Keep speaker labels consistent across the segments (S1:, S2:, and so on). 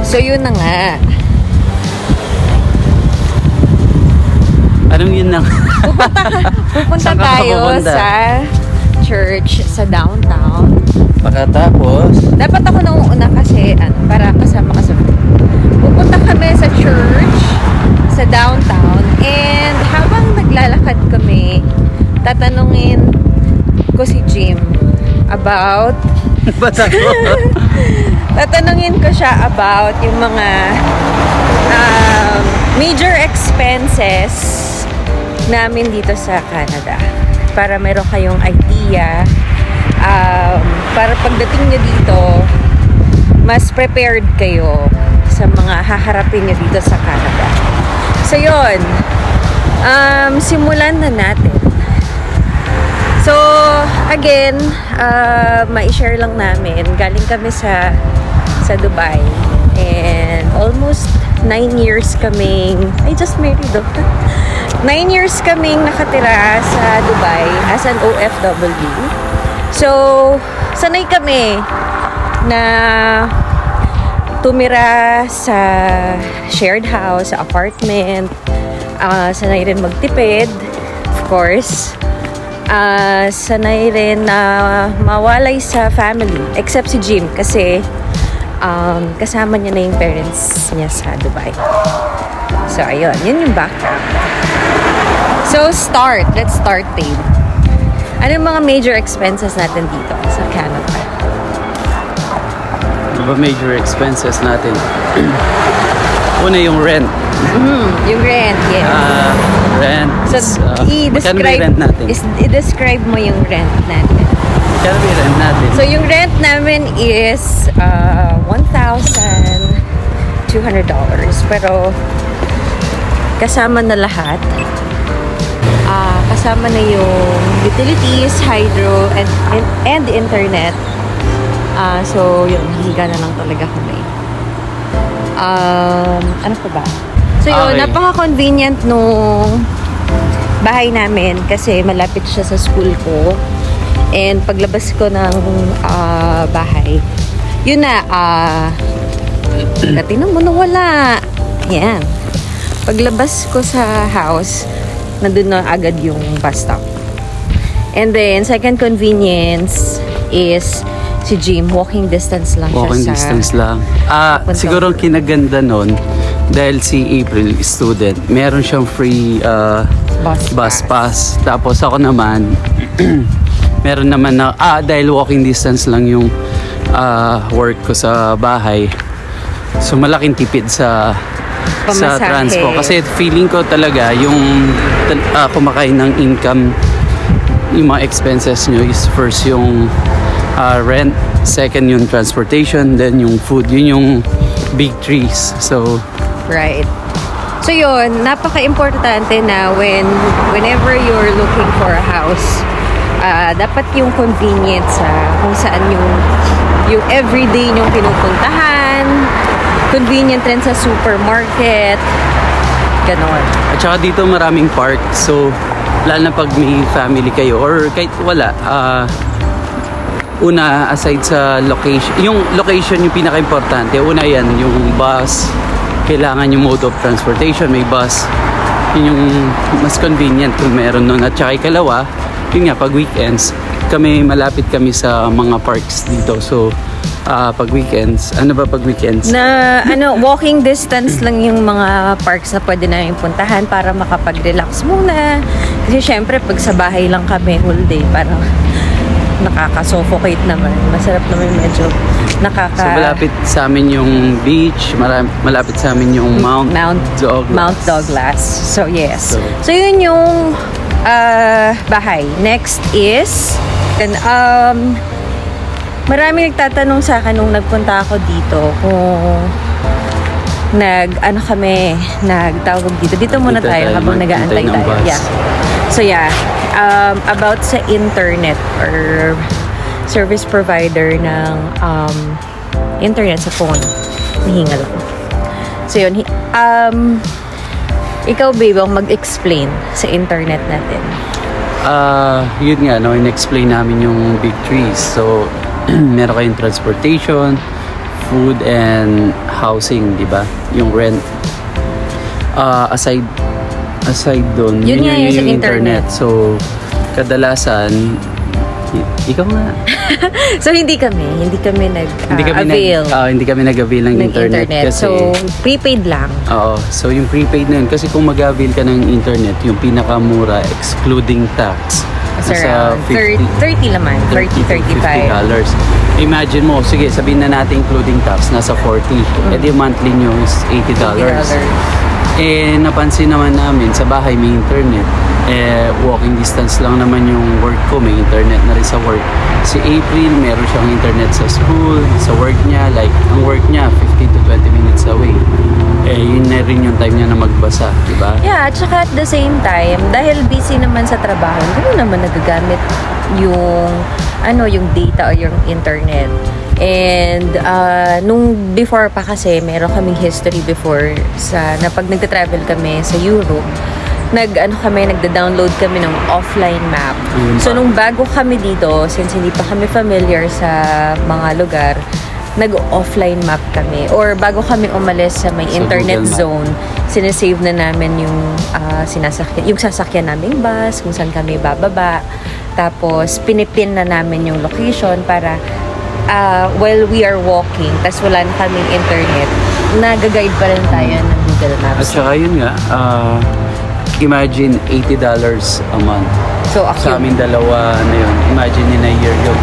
S1: So, yun na nga.
S2: Anong yun na?
S1: Pupunta tayo sa church sa downtown.
S2: Pagkatapos,
S1: dapat ako nung una kasi para kasama ka sa pupunta kami sa church sa downtown, and habang naglalakad kami, tatanungin ko si Jim about tatanungin ko siya about yung mga major expenses namin dito sa Canada, para meron kayong idea, para pagdating nyo dito mas prepared kayo sa mga haharapin nyo dito sa Canada. So yun, simulan na natin. So again, ma-share lang namin, galing kami sa Dubai, and almost 9 years kaming, I just married though. 9 years kaming nakatira sa Dubai as an OFW. So sanay kami na tumira sa shared house, sa apartment. Sanay rin magtipid, of course. Sanay rin na mawalay sa family, except si Jim kasi kasama niya na yung parents niya sa Dubai. So ayun, yun yung background. So let's start, babe. Ano yung mga major expenses natin dito sa Canada?
S2: major expenses natin. Una yung rent.
S1: Yung rent, yes.
S2: Rent.
S1: So,
S2: i-describe natin.
S1: I-describe mo yung rent natin.
S2: Magkano yung rent natin?
S1: So, yung rent namin is $1,200. Pero, kasama na lahat. Kasama na yung utilities, hydro, and the internet. So, yun, higa na lang talaga kami. Ano pa ba? So, yun, okay. Napaka-convenient nung bahay namin kasi malapit siya sa school ko. And paglabas ko ng bahay, yun na, tingnan mo, nawala. Yan. Paglabas ko sa house, nandun na agad yung bus stop. And then, second convenience is si Jim, walking distance lang
S2: walking
S1: siya
S2: distance lang. Siguro kinaganda nun, dahil si April, student, meron siyang free bus pass. Tapos ako naman, meron naman na, dahil walking distance lang yung work ko sa bahay. So, malaking tipid sa transpo. Kasi feeling ko talaga yung kumakain ng income, yung mga expenses nyo is first yung rent, second yung transportation, then yung food. Yun yung big threes. So,
S1: right. So yun, napaka-importante na whenever you're looking for a house, dapat yung convenient sa kung saan yung everyday yung pinupuntahan, convenient rin sa supermarket, ganon.
S2: At saka dito maraming park, so lalo na pag may family kayo or kahit wala, una, aside sa location, yung location yung pinaka-importante. Una yan, yung bus, kailangan yung mode of transportation, may bus, yun yung mas convenient kung meron nun. At saka ikalawa, yun nga, pag weekends, malapit kami sa mga parks dito. So, pag weekends, ano ba pag weekends?
S1: Walking distance lang yung mga parks na pwede na yung puntahan para makapag-relax muna. Kasi syempre, pag sa bahay lang kami whole day, parang nakaka-suffocate naman. Masarap naman medyo
S2: So, malapit sa amin yung beach, malapit sa amin yung Mount
S1: Douglas. So, yes. So yun yung bahay. Next is, marami nagtatanong sa akin nung nagpunta ako dito kung nagtawag dito. Dito muna tayo habang nag-aantay tayo. Yeah. So yeah, about sa internet or service provider ng internet sa phone, nahingal ako. So yun, ikaw babe, mag-explain sa internet natin.
S2: Yun nga, in-explain namin yung big trees. So, meron kayong transportation, food and housing, di ba? Yung rent. Aside doon,
S1: Yun nga yung internet.
S2: So, kadalasan, ikaw nga.
S1: So, hindi kami nag-avail.
S2: Hindi kami nag-avail ng internet. Kasi,
S1: so, prepaid lang.
S2: Oo. So, yung prepaid na yun. Kasi kung mag-avail ka ng internet, yung pinakamura, excluding tax,
S1: nasa 30 naman. 35
S2: $50. Imagine mo, sige, sabihin na natin including tax, nasa 40. And yung monthly nyo is $80. Eh, napansin naman namin, sa bahay may internet. Walking distance lang naman yung work ko, may internet na rin sa work. Si April, meron siyang internet sa school, sa work niya, like, ang work niya, 15 to 20 minutes away. Yun na rin yung time niya na magbasa, di ba?
S1: Yeah, at saka at the same time, dahil busy naman sa trabaho, hindi naman nagagamit yung data o yung internet. And nung before pa kasi, meron kaming history before na pag nagta-travel kami sa Europe, nagda-download kami ng offline map. So nung bago kami dito, since hindi pa kami familiar sa mga lugar, nag-offline map kami. Or bago kami umalis sa may internet zone, sinesave na namin yung sasakyan naming bus, kung saan kami bababa. Tapos pinipin na namin yung location para while we are walking, tas wala na kaming internet, nag-guide pa rin tayo ng Google Maps.
S2: At saka yun nga, imagine $80 a month.
S1: So,
S2: sa amin dalawa na yun, imagine in a year yun.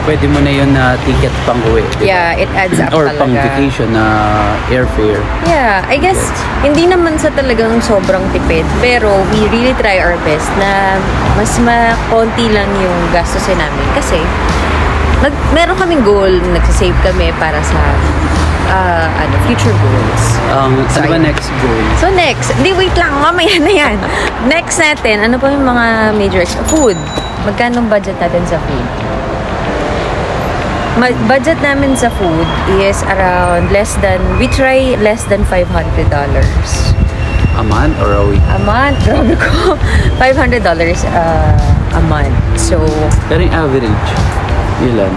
S2: Pwede mo na yun na ticket pang uwi. Diba?
S1: Yeah, it adds up
S2: or
S1: talaga.
S2: Pang vacation na airfare.
S1: Yeah, I guess, hindi naman sa talagang sobrang tipid, pero we really try our best na mas konti lang yung gastusin namin. Kasi, meron kaming goal, nagsasave kami para sa future goals.
S2: Ano ba next goal?
S1: So next, wait lang, mamaya na yan. Next natin, ano pa yung mga major food? Magkano budget natin sa food? Budget namin sa food is around we try less than $500.
S2: A month or a week?
S1: A month, grabe ko. $500 a month. So,
S2: pero yung average, ilan?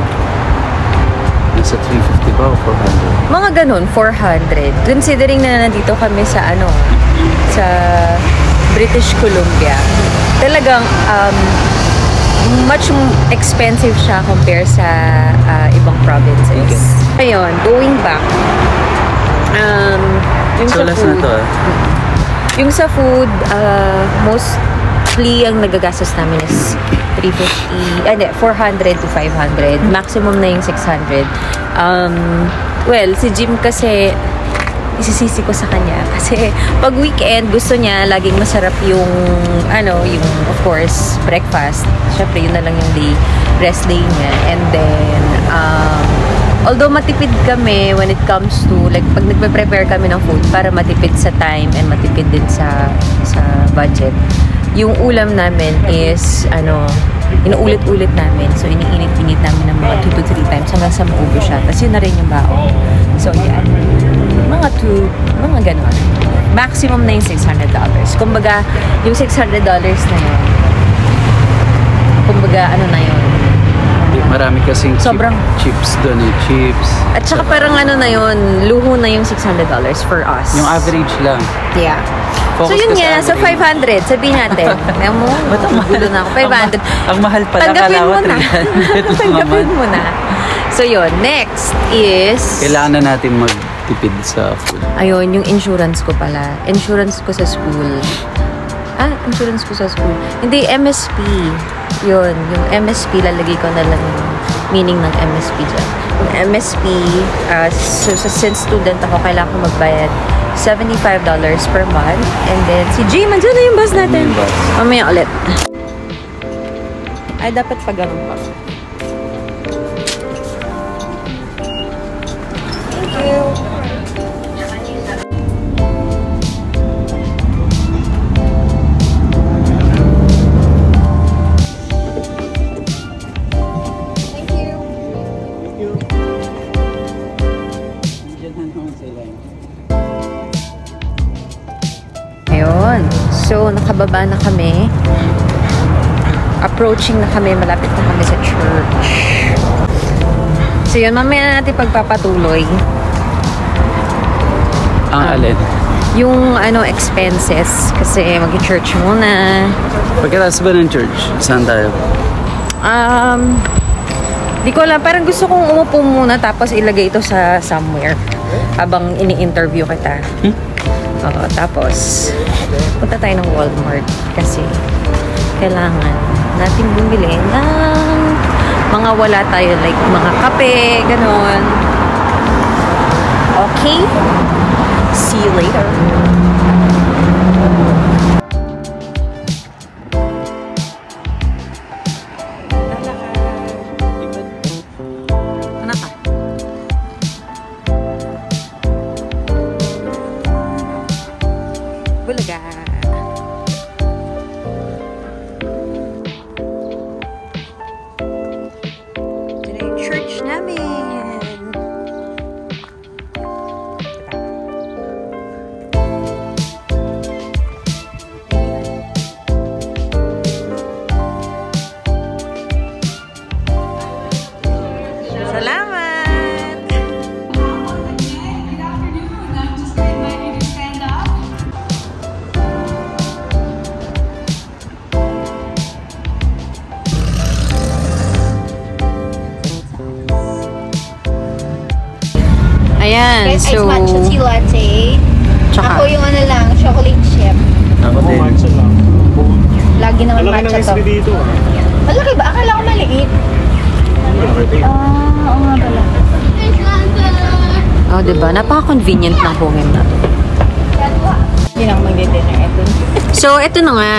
S2: Nasa 350 ba o 400?
S1: Mga ganun, 400. Considering na nandito kami sa sa British Columbia. Talagang much expensive siya compare sa ibang provinces. Ayun, going back. Yung
S2: so,
S1: sa
S2: last
S1: food.
S2: na to
S1: Yung sa food, mostly ang nagagastos namin is 400 to 500. Maximum na yung 600. Well, si Jim kasi, isisisi ko sa kanya. Kasi, pag weekend, gusto niya, laging masarap yung, of course, breakfast. Syempre, yun na lang yung rest day niya. And then, although matipid kami when it comes to, like, pag nagpe-prepare kami ng food, para matipid sa time and matipid din sa budget, yung ulam namin is, inuulit-ulit namin. So, iniinit-init namin ng mga 2 to 3 times hanggang sa maubo siya. Tapos yun na rin yung baon. So, yan. Mga ganon. Maximum na yung $600. Kumbaga, yung $600 na yun, na yun.
S2: Marami kasing chips doon eh. Chips.
S1: At saka parang na yun, luho na yung $600 for us.
S2: Yung average lang.
S1: Yeah.
S2: Focus
S1: so yun nga,
S2: sa
S1: so 500, sabihin natin. Gulo na ako, 500.
S2: Ang mahal pala.
S1: Tanggapin mo na. Tanggapin mo na. So yun, next is...
S2: Kailangan na natin magtipid sa food.
S1: Ayun, yung insurance ko pala. Insurance ko sa school. Insurance ko sa school. Hindi, MSP. Yun, yung MSP, lalagay ko na lang yung meaning ng MSP dyan. Yung MSP, since student ako, kailangan ko magbayad $75 per month. And then, si Jim, andyan na yung bus natin. Mamaya ulit. Ay, dapat pag-arong pa. Thank you. So, nakababa na kami. Approaching na kami. Malapit na kami sa church. So yun, mamaya natin pagpapatuloy.
S2: Ang alin?
S1: Yung expenses. Kasi mag-church muna.
S2: Pagkatapos ba ng church, saan tayo?
S1: Di ko alam. Parang gusto kong umupo muna tapos ilagay ito sa somewhere. Habang ini-interview kita. Oo, tapos punta tayo ng Walmart. Kasi kailangan natin bumili ng mga wala tayo. Like mga kape, ganon. Okay? See you later. Bulaga. Ito na yung church namin. Salamat! Ayan,
S3: Guys,
S1: so...
S3: ice matcha tea latte.
S1: Tsaka-
S3: Ako yung chocolate chip.
S2: Ako din.
S4: Matcha lang.
S3: Lagi naman
S4: Malaki ng
S3: matcha to.
S4: SB dito.
S3: Malaki ba? Akala ko maliit.
S4: Malaki.
S3: Oo nga pala.
S1: Oh, diba? Napaka-convenient ng home na.
S3: Yun ang magdi-dinner. Ito.
S1: So, eto na nga.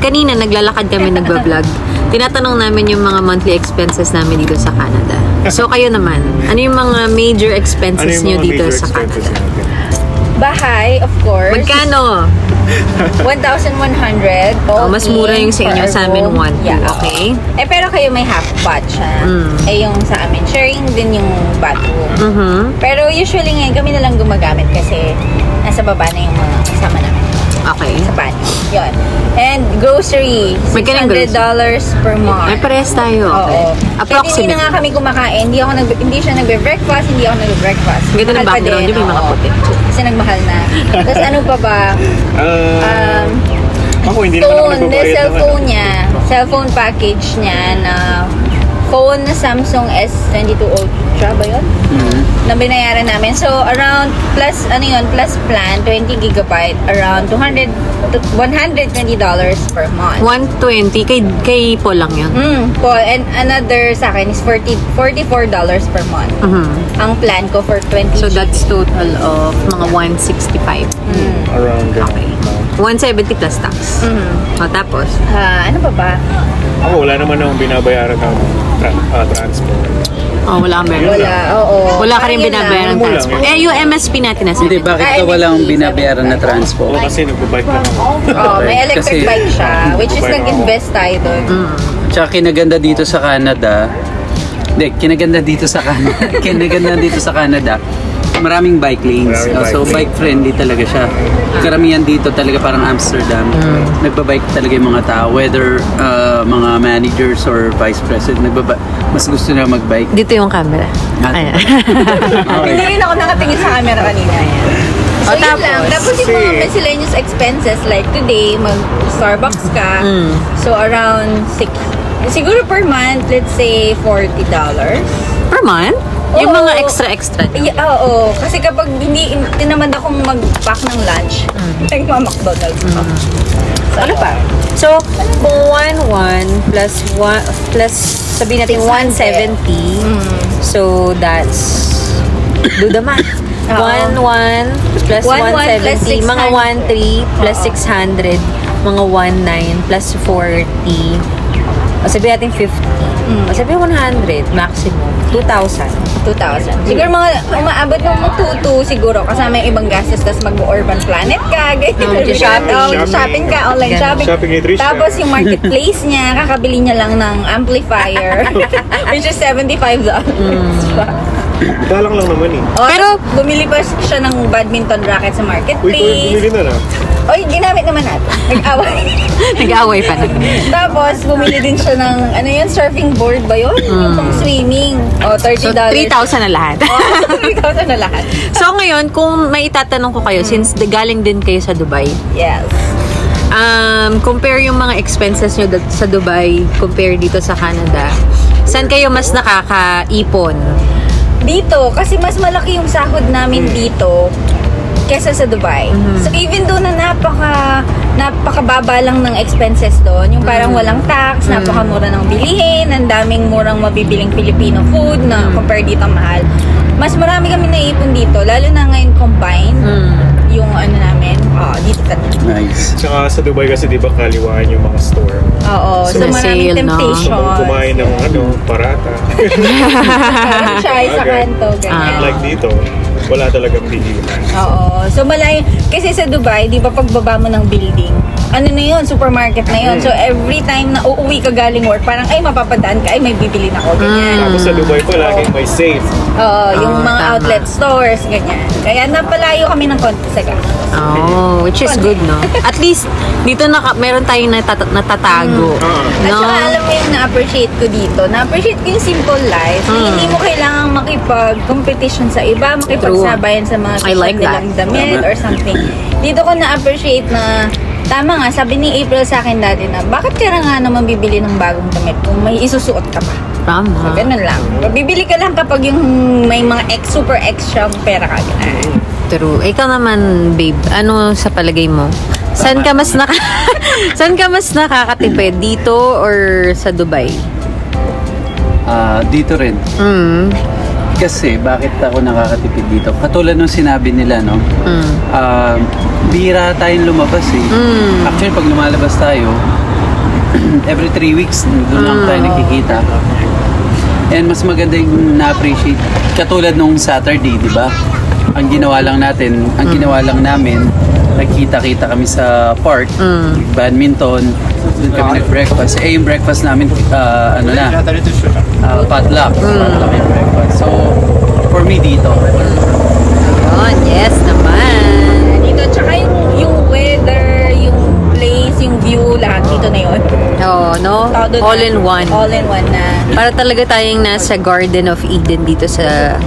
S1: Kanina, naglalakad kami, nagbablog. Tinatanong namin yung mga monthly expenses namin dito sa Canada. So, kayo naman. Ano yung mga major expenses nyo dito sa Canada?
S3: Bahay, of course.
S1: Magkano?
S3: 1,100.
S1: Oh, mas mura yung sa inyo. Sa amin, 1,200.
S3: Yeah.
S1: Okay?
S3: Pero kayo may half bath siya. Yung sa amin, sharing din yung bathroom. Pero usually ngayon, kami na lang gumagamit kasi nasa baba na yung mga kasama namin.
S1: Okay.
S3: Sa banyo. Yun. And grocery,
S1: Magkano yung
S3: $600 per month.
S1: Ay, parehas tayo. Okay.
S3: Oo. Kahit
S1: Approximate.
S3: hindi na nga kami kumakain, hindi siya nagbe-breakfast, hindi ako nagbe-breakfast.
S1: Ganda ng
S3: Mahal pa
S1: background
S3: din,
S1: yun, may mga
S3: oo.
S1: puti.
S3: Kasi nagmahal na. Tapos ano pa ba?
S4: Ako hindi naman ako
S3: Phone, the
S4: nagbabayad
S3: cellphone niya. Cellphone package niya na phone na Samsung S22 Ultra ba yun? Na binayaran namin. So, around plus plan, 20 gigabyte, around $120 per month.
S1: 120. Kay Paul lang yun.
S3: Paul, and another sa akin is $44 per month. Ang plan ko for 20
S1: So, that's total of mga 165.
S4: Around
S1: Okay. 170 plus tax. O, tapos?
S3: ano pa ba?
S4: Ako wala naman akong binabayaran ng transport.
S1: Oh, wala kang meron.
S3: Wala, oo.
S1: Wala ka rin
S3: Parang yun
S1: binabayaran ng
S4: lang.
S1: transport. Eh, yung MSP natin nasa.
S2: Hindi, bakit
S3: Ah,
S2: ka walang
S3: MSP,
S2: binabayaran na transport?
S4: Oo, kasi nagbabike lang ako.
S3: Oh, may electric
S2: Kasi-
S3: bike siya, which is
S4: Bike ako.
S3: nag-invest tayo doon.
S2: Tsaka kinaganda dito sa Canada. Hindi, kinaganda dito sa Canada. Kinaganda dito sa Canada. Maraming bike lanes.
S4: Maraming
S2: So,
S4: bike
S2: bike friendly talaga siya. Karamihan dito talaga parang Amsterdam. Nagbabike talaga yung mga tao. Whether mga managers or vice president, mas gusto na magbike.
S1: Dito yung camera. Ayan.
S2: Okay.
S3: Hindi rin ako nakatingin sa camera kanina. So, yun
S1: tapos?
S3: lang. Tapos yung mga miscellaneous expenses, like today, mag-Starbucks ka. So, around siguro per month, let's say $40.
S1: Per month? Yung
S3: Oo.
S1: mga extra-extra.
S3: Oo. Kasi kapag hindi naman akong mag-pack ng lunch, nagma-McDonald's ako. So, ano pa?
S1: So, kung 1,1 plus sabihin natin 170. So, that's do the math.
S3: Oo.
S1: 1,1 plus
S3: 1,1 plus
S1: 170, mga 1,3 plus
S3: Oo.
S1: 600, mga 1,9 plus 40. O sabihin natin 50. O sabihin 100 maximum. 2,000.
S3: 2,000. Siguro mga umaabot ng 2,2 siguro kasama yung ibang gastos, tapos mag-urban planet ka, ganyan.
S1: Shopping.
S3: Shopping ka, online
S1: Ganun.
S3: shopping.
S4: Shopping ni Trisha.
S3: Tapos yung marketplace niya, kakabili niya lang ng amplifier, which is $75.
S4: Dalang lang naman eh.
S3: Oh,
S1: Pero-
S3: pero bumili pa siya ng badminton racket sa
S4: Uy, ikaw yung
S3: marketplace.
S4: bumili na na.
S3: Oy, ginamit naman natin. Nag-away.
S1: Nag-away pa na.
S3: Tapos, bumili din siya ng, ano yun, surfing board ba yun? Yung pang swimming. O, $30.
S1: So, 3,000 na lahat.
S3: 3,000 na lahat.
S1: So, ngayon, kung may itatanong ko kayo, since galing din kayo sa Dubai,
S3: Yes.
S1: compare yung mga expenses nyo sa Dubai, compare dito sa Canada, saan kayo mas nakakaipon?
S3: Dito, kasi mas malaki yung sahod namin dito kesa sa Dubai. So, even doon na napakababa lang ng expenses doon, yung parang walang tax, napakamura ng bilihin, ang daming murang mabibiling Filipino food na compare dito mahal. Mas marami kami naipon dito, lalo na ngayon combine yung ano namin. Dito ka.
S2: Nice.
S4: Tsaka sa Dubai kasi di ba kaliwaan yung mga store.
S3: Oo, so maraming
S1: Sale, no?
S3: temptation.
S4: Kumain ng parata.
S3: Chai sa kanto, ganyan.
S4: Like dito, wala talagang bilihan.
S3: Oo. So, kasi sa Dubai, di ba pagbaba mo ng building, ano na yun, supermarket na yun. So, every time na uuwi ka galing work, parang, ay, mapapadaan ka, ay, may bibili na ako, ganyan.
S4: Tapos sa Dubai pa, laging may safe.
S3: Oo, yung mga
S1: tama.
S3: outlet stores, ganyan. Kaya napalayo kami ng konti sa gas.
S1: Which is good, no? At least, dito meron tayong natatago.
S3: At
S1: No?
S3: saka, alam mo yung na-appreciate ko dito, na-appreciate ko yung simple life. Na hindi mo kailangang makipag-competition sa iba, makipagsabayan sa mga
S1: I like that.
S3: nilang damit or something. Dito ko na-appreciate na tama nga, sabi ni April sa akin dati na, bakit ka nga naman bibili ng bagong damit kung may isusuot ka pa? So,
S1: Tama.
S3: ganun lang. Bibili ka lang kapag yung may mga super extra pera ka. Ganun.
S1: True. Ikaw naman, babe, ano sa palagay mo? Saan ka mas saan ka mas nakakatipid? Dito or sa Dubai?
S2: Dito rin. Kasi, bakit ako nakakatipid dito? Katulad nung sinabi nila, no? Bihira tayong lumabas eh. Actually, pag lumalabas tayo, every 3 weeks, doon lang tayo nakikita. And mas maganda yung na-appreciate. Katulad nung Saturday, di ba? Ang ginawa lang namin, nagkita-kita kami sa park, badminton, doon kami nag-breakfast. Yung breakfast namin, potluck. Potluck yung breakfast. So, for me dito.
S1: Yun, yes naman.
S3: Dito, tsaka yung weather, yung place, yung view, lahat dito na yun.
S1: Oh, no? All in one.
S3: All in one na.
S1: Para talaga tayong nasa Garden of Eden dito sa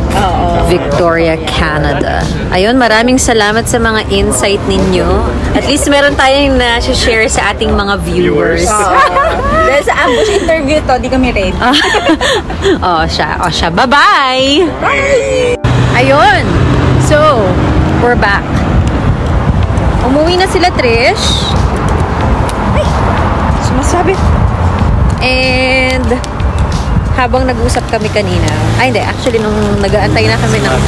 S1: Victoria, Canada. Ayun, maraming salamat sa mga insight ninyo. At least meron tayong na-share sa ating mga viewers.
S3: Dahil sa ambush interview to, di kami ready.
S1: siya. Bye-bye! Ayun. So, we're back. Umuwi na sila, Trish. Ay, sumasabit. And, habang nag-usap kami kanina, hindi, actually, nung nag-aantay na kami ng...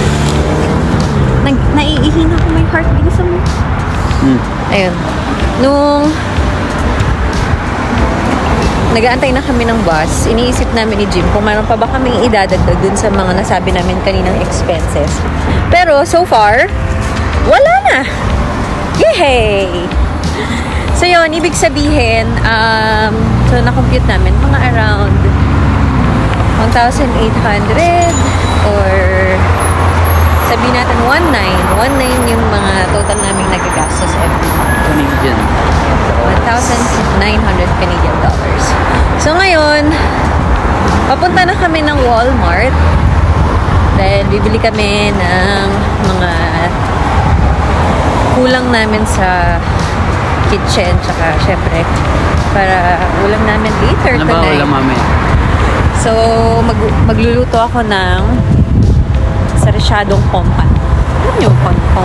S1: Naiihi na ako, my heart, bilisan mo. Ayun. Nung nag-aantay na kami ng bus, iniisip namin ni Jim kung mayroon pa ba kaming idadagdag dun sa mga nasabi namin kaninang expenses. Pero, so far, wala na. Yay! So, yun, ibig sabihin, so, na-compute namin, mga around 1,800 or sabihin natin 1,900 yung mga total naming nagagastos every month.
S2: Canadian.
S1: 1,900 Canadian dollars. So ngayon, papunta na kami ng Walmart dahil bibili kami ng mga kulang namin sa kitchen, tsaka syempre para ulam namin later
S2: Ano ba
S1: tonight.
S2: ulam mamaya?
S1: So, magluluto ako ng sarisyadong pompa. Alam niyo pompa?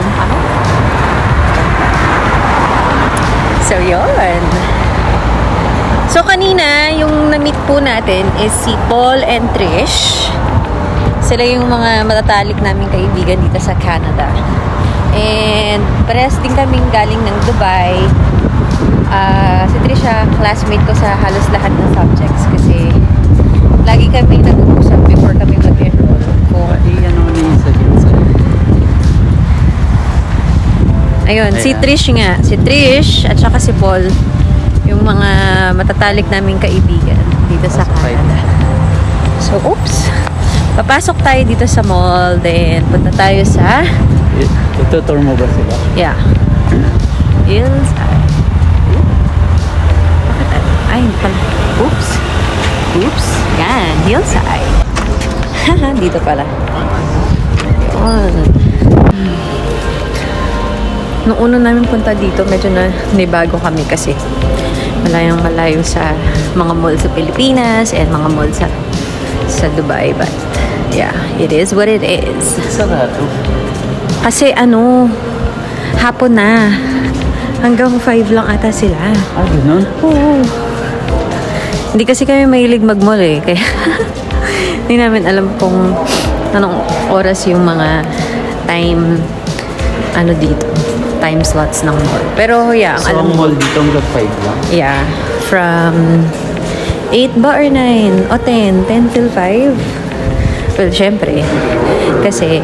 S1: So, yun. So, kanina, yung na-meet po natin is si Paul and Trish. Sila yung mga matatalik naming kaibigan dito sa Canada. And, parehas din kaming galing ng Dubai. Si Trisha, classmate ko sa halos lahat ng subjects kasi lagi kami nag-uusap before kami mag-enroll. Ayun, si Trish nga. Si Trish at saka si Paul, yung mga matatalik naming kaibigan dito sa Canada. So, oops. Papasok tayo dito sa mall, then punta tayo sa...
S2: Ito tour mo ba sila?
S1: Yeah. Hillside. Bakit? Ay, hindi pala. Oops. Oops. Yan, Hillside. Dito pala. Nung una namin punta dito, medyo nibago kami kasi malayong malayo sa mga mall sa Pilipinas and mga mall sa Dubai. But yeah, it is what it is.
S2: Sarado.
S1: Kasi hapon na. Hanggang 5 lang ata sila.
S2: Ah, ganun?
S1: Oo. Hindi kasi kami mahilig mag-mall eh. Kaya hindi namin alam kung anong oras yung mga time dito. Time slots ng mall. Pero yeah,
S2: So, ang mall dito hanggang 5 lang?
S1: Yeah. From 8 ba or 9? O 10? 10 till 5? Well, syempre. Kasi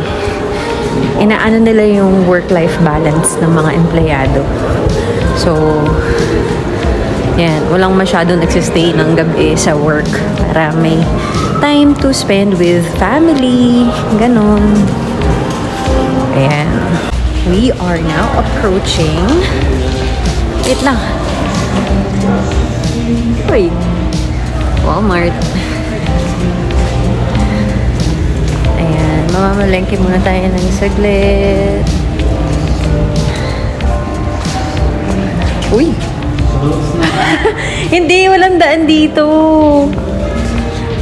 S1: inaano nila yung work-life balance ng mga empleyado. So, yan. Walang masyado nagsistay ng gabi sa work para may time to spend with family. Ganon. Ayan. We are now approaching... Wait lang. Uy. Walmart. Ayan. Mamamalengke muna tayo ng saglit. Uy! Hindi, walang daan dito.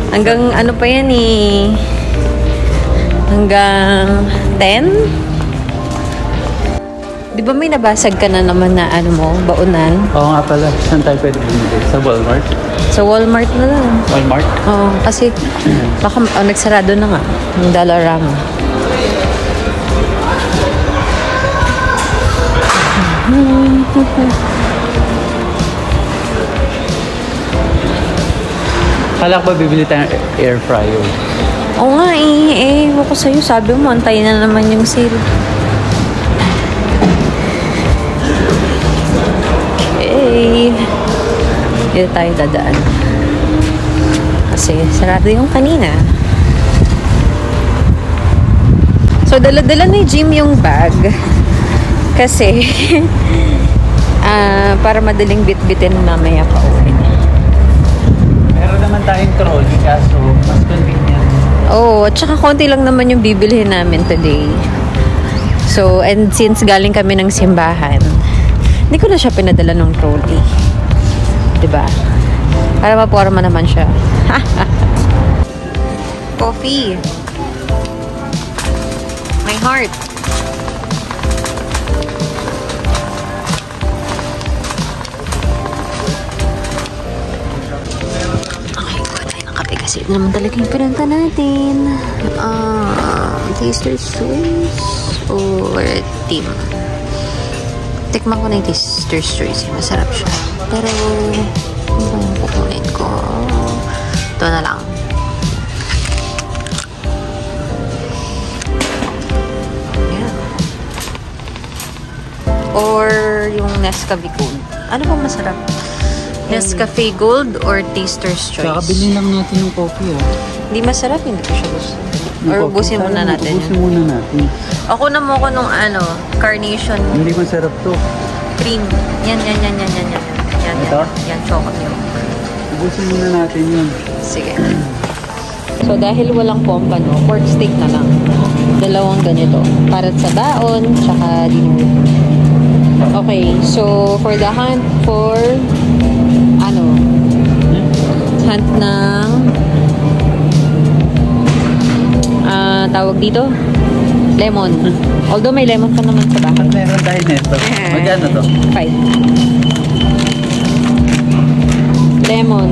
S1: Hanggang ano pa yan eh. Hanggang 10? Di ba may nabasag ka na naman na baunan?
S2: Oo nga pala. Saan tayo pwede bumili? Sa Walmart?
S1: Sa Walmart na lang.
S2: Walmart?
S1: Oo, kasi baka nagsarado na nga. Yung Dollarama.
S2: Kala ko ba bibili tayong air fryer?
S1: Oo nga eh. Ewan ko sa'yo. Sabi mo, antayin na naman yung sale. Okay. Dito tayo dadaan. Kasi sarado yung kanina. So, dala-dala ni Jim yung bag. Kasi, para madaling bit-bitin mamaya pa uwi.
S2: Meron naman tayong trolley kaso mas convenient.
S1: Oh, at saka konti lang naman yung bibilhin namin today. So, and since galing kami ng simbahan, hindi ko na siya pinadala ng trolley. Diba? Para maporma naman siya. Coffee. My heart. Okay, kuha tayo ng kape kasi ito naman talaga yung pinunta natin. Taster's Choice or Team. Tikman ko na yung Taster's Choice. Masarap siya. Pero, ano ba yung kukunin ko? Ito na lang. Ayan. Or yung Nescafe Gold. Ano ba masarap? Nescafe Gold or Taster's Choice?
S2: Saka bilhin lang natin yung coffee
S1: Hindi masarap, hindi ko siya gusto. Or ubusin muna natin.
S2: Ubusin muna natin.
S1: Ako na mo ko nung carnation
S2: Hindi masarap to.
S1: cream. Yan.
S2: Ito?
S1: Yan, chocolate milk.
S2: Ubusin muna natin yun.
S1: Sige. So, dahil walang pompa, pork steak na lang. Dalawang ganito. Para sa baon, tsaka dinner. Okay, so, for the hunt for, hunt ng, tawag dito, lemon. Although may lemon pa naman sa bahay.
S2: Meron tayo neto. Magkano to?
S1: 5. Lemon.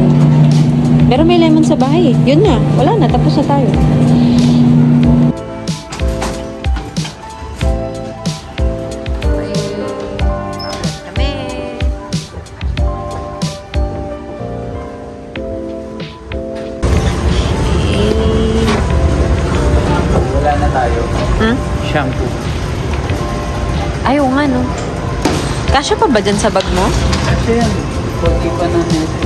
S1: Pero may lemon sa bahay. Yun na. Wala na. Tapos na tayo.
S2: Wala na tayo. Shampoo.
S1: Ayaw nga, no? Kasya pa ba dyan sa bag mo?
S2: Kasi yan. Kunti pa na neto.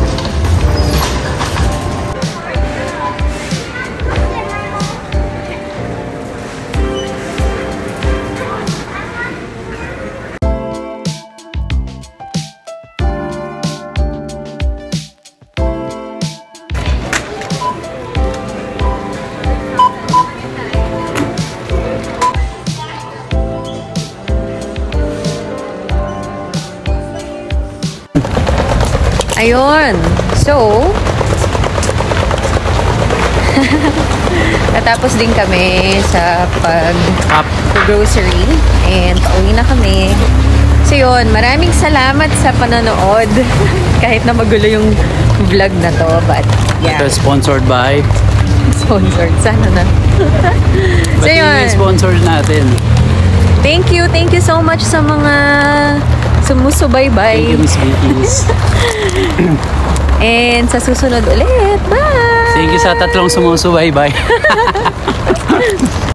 S1: Ayun. So, natapos din kami sa pag-grocery and pauwi na kami. So yun, maraming salamat sa panonood. Kahit na magulo yung vlog na to, but yeah.
S2: Ito sponsored by...
S1: Sponsored, sana na. So
S2: Ba't
S1: yun.
S2: yung sponsor natin?
S1: Thank you so much sa mga sumusubaybay.
S2: Thank you, Miss Vicky's.
S1: And sa susunod ulit. Bye!
S2: Thank you sa tatlong sumusubaybay.